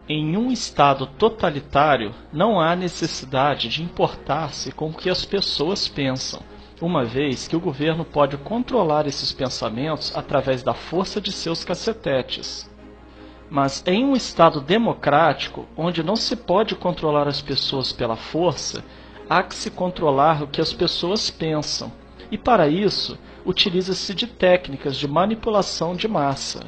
Em um Estado totalitário, não há necessidade de importar-se com o que as pessoas pensam, uma vez que o governo pode controlar esses pensamentos através da força de seus cacetetes. Mas em um Estado democrático, onde não se pode controlar as pessoas pela força, há que se controlar o que as pessoas pensam, e para isso, utiliza-se de técnicas de manipulação de massa.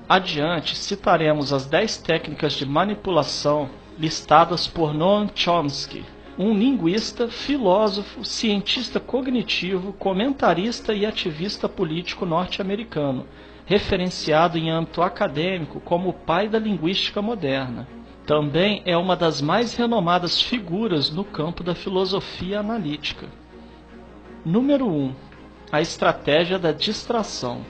Adiante, citaremos as 10 técnicas de manipulação listadas por Noam Chomsky, um linguista, filósofo, cientista cognitivo, comentarista e ativista político norte-americano, referenciado em âmbito acadêmico como o pai da linguística moderna. Também é uma das mais renomadas figuras no campo da filosofia analítica. Número 1. A estratégia da distração.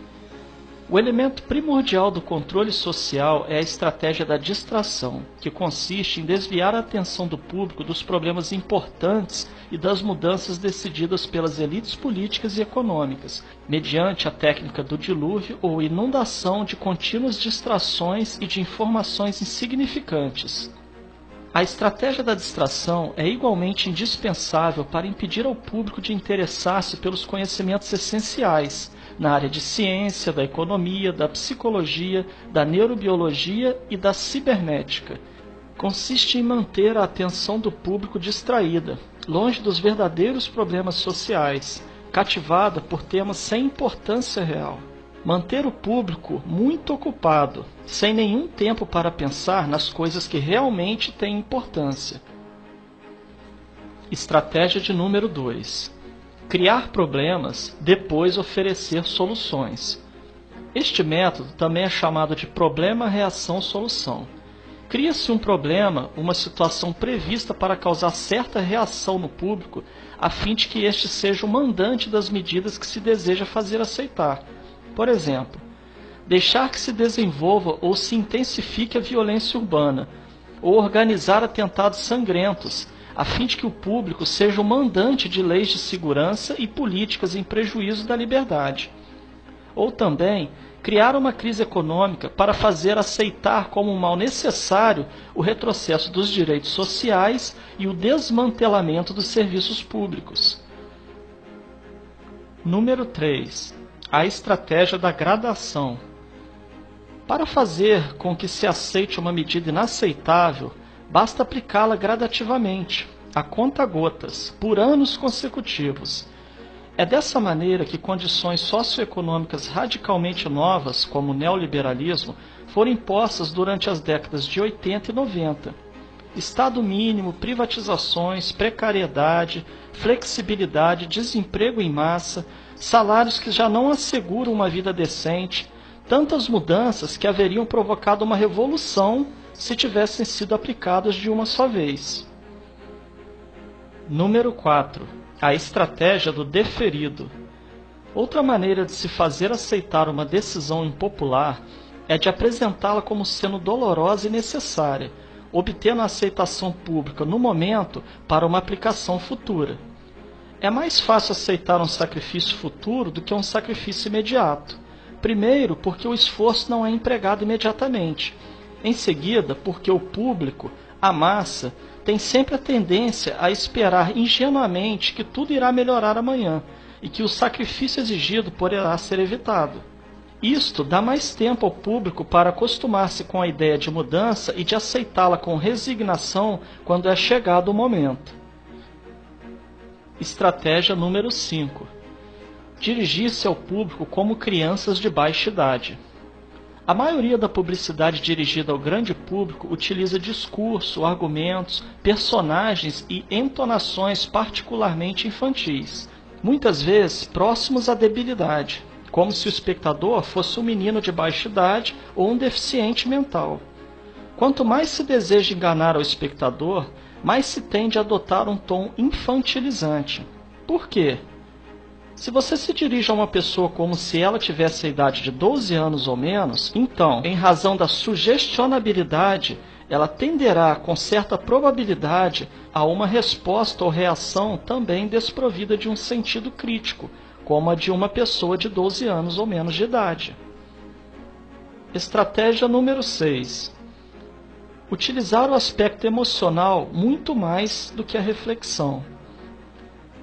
O elemento primordial do controle social é a estratégia da distração, que consiste em desviar a atenção do público dos problemas importantes e das mudanças decididas pelas elites políticas e econômicas, mediante a técnica do dilúvio ou inundação de contínuas distrações e de informações insignificantes. A estratégia da distração é igualmente indispensável para impedir ao público de interessar-se pelos conhecimentos essenciais, na área de ciência, da economia, da psicologia, da neurobiologia e da cibernética. Consiste em manter a atenção do público distraída, longe dos verdadeiros problemas sociais, cativada por temas sem importância real. Manter o público muito ocupado, sem nenhum tempo para pensar nas coisas que realmente têm importância. Estratégia de número 2. Criar problemas, depois oferecer soluções. Este método também é chamado de problema-reação-solução. Cria-se um problema, uma situação prevista para causar certa reação no público, a fim de que este seja o mandante das medidas que se deseja fazer aceitar. Por exemplo, deixar que se desenvolva ou se intensifique a violência urbana, ou organizar atentados sangrentos, a fim de que o público seja o mandante de leis de segurança e políticas em prejuízo da liberdade. Ou também, criar uma crise econômica para fazer aceitar como um mal necessário o retrocesso dos direitos sociais e o desmantelamento dos serviços públicos. Número 3. A estratégia da gradação. Para fazer com que se aceite uma medida inaceitável, basta aplicá-la gradativamente, a conta-gotas, por anos consecutivos. É dessa maneira que condições socioeconômicas radicalmente novas, como o neoliberalismo, foram impostas durante as décadas de 80 e 90. Estado mínimo, privatizações, precariedade, flexibilidade, desemprego em massa, salários que já não asseguram uma vida decente, tantas mudanças que haveriam provocado uma revolução se tivessem sido aplicadas de uma só vez. Número 4. A estratégia do deferido. Outra maneira de se fazer aceitar uma decisão impopular é de apresentá-la como sendo dolorosa e necessária, obtendo a aceitação pública no momento para uma aplicação futura. É mais fácil aceitar um sacrifício futuro do que um sacrifício imediato. Primeiro, porque o esforço não é empregado imediatamente. Em seguida, porque o público, a massa, tem sempre a tendência a esperar ingenuamente que tudo irá melhorar amanhã e que o sacrifício exigido poderá ser evitado. Isto dá mais tempo ao público para acostumar-se com a ideia de mudança e de aceitá-la com resignação quando é chegado o momento. Estratégia número 5. Dirigir-se ao público como crianças de baixa idade. A maioria da publicidade dirigida ao grande público utiliza discurso, argumentos, personagens e entonações particularmente infantis, muitas vezes próximos à debilidade, como se o espectador fosse um menino de baixa idade ou um deficiente mental. Quanto mais se deseja enganar ao espectador, mais se tende a adotar um tom infantilizante. Por quê? Se você se dirige a uma pessoa como se ela tivesse a idade de 12 anos ou menos, então, em razão da sugestionabilidade, ela tenderá, com certa probabilidade, a uma resposta ou reação também desprovida de um sentido crítico, como a de uma pessoa de 12 anos ou menos de idade. Estratégia número 6. Utilizar o aspecto emocional muito mais do que a reflexão.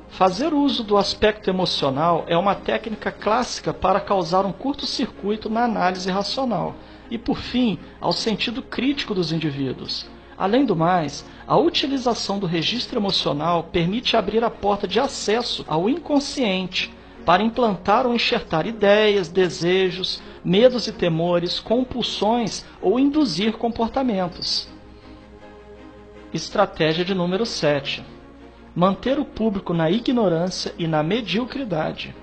Fazer uso do aspecto emocional é uma técnica clássica para causar um curto-circuito na análise racional e, por fim, ao sentido crítico dos indivíduos. Além do mais, a utilização do registro emocional permite abrir a porta de acesso ao inconsciente para implantar ou enxertar ideias, desejos, medos e temores, compulsões ou induzir comportamentos. Estratégia de número 7. Manter o público na ignorância e na mediocridade.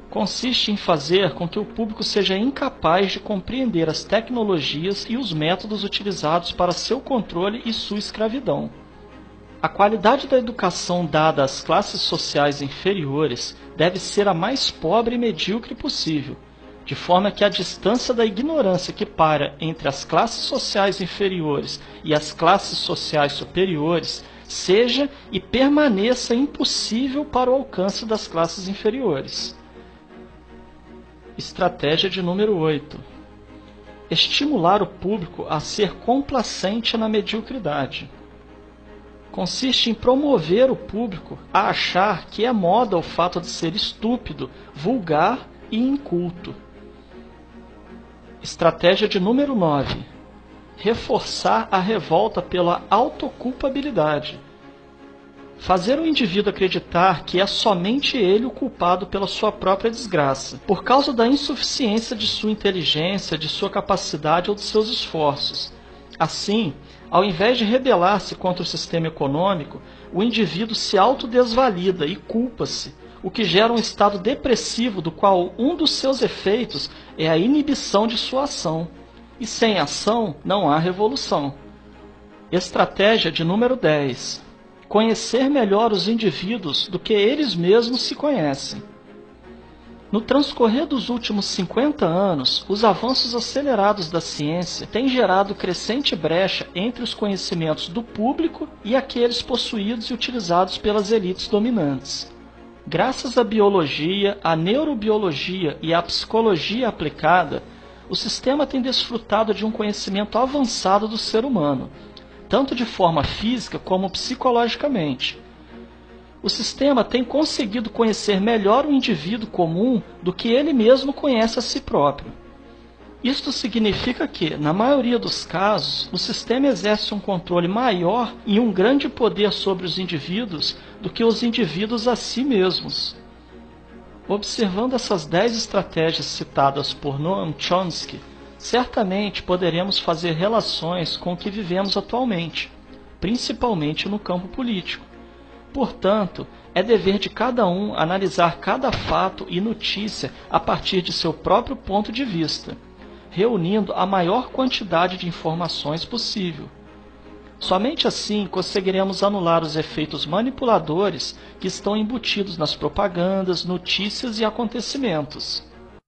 Consiste em fazer com que o público seja incapaz de compreender as tecnologias e os métodos utilizados para seu controle e sua escravidão. A qualidade da educação dada às classes sociais inferiores deve ser a mais pobre e medíocre possível, de forma que a distância da ignorância que paira entre as classes sociais inferiores e as classes sociais superiores seja e permaneça impossível para o alcance das classes inferiores. Estratégia de número 8. Estimular o público a ser complacente na mediocridade. Consiste em promover o público a achar que é moda o fato de ser estúpido, vulgar e inculto. Estratégia de número 9. Reforçar a revolta pela autoculpabilidade. Fazer o indivíduo acreditar que é somente ele o culpado pela sua própria desgraça, por causa da insuficiência de sua inteligência, de sua capacidade ou de seus esforços. Assim, ao invés de rebelar-se contra o sistema econômico, o indivíduo se autodesvalida e culpa-se, o que gera um estado depressivo do qual um dos seus efeitos é a inibição de sua ação. E sem ação não há revolução. Estratégia de número 10. Conhecer melhor os indivíduos do que eles mesmos se conhecem. No transcorrer dos últimos 50 anos, os avanços acelerados da ciência têm gerado crescente brecha entre os conhecimentos do público e aqueles possuídos e utilizados pelas elites dominantes. Graças à biologia, à neurobiologia e à psicologia aplicada, o sistema tem desfrutado de um conhecimento avançado do ser humano, tanto de forma física como psicologicamente. O sistema tem conseguido conhecer melhor o indivíduo comum do que ele mesmo conhece a si próprio. Isto significa que, na maioria dos casos, o sistema exerce um controle maior e um grande poder sobre os indivíduos do que os indivíduos a si mesmos. Observando essas 10 estratégias citadas por Noam Chomsky, certamente poderemos fazer relações com o que vivemos atualmente, principalmente no campo político. Portanto, é dever de cada um analisar cada fato e notícia a partir de seu próprio ponto de vista, reunindo a maior quantidade de informações possível. Somente assim conseguiremos anular os efeitos manipuladores que estão embutidos nas propagandas, notícias e acontecimentos.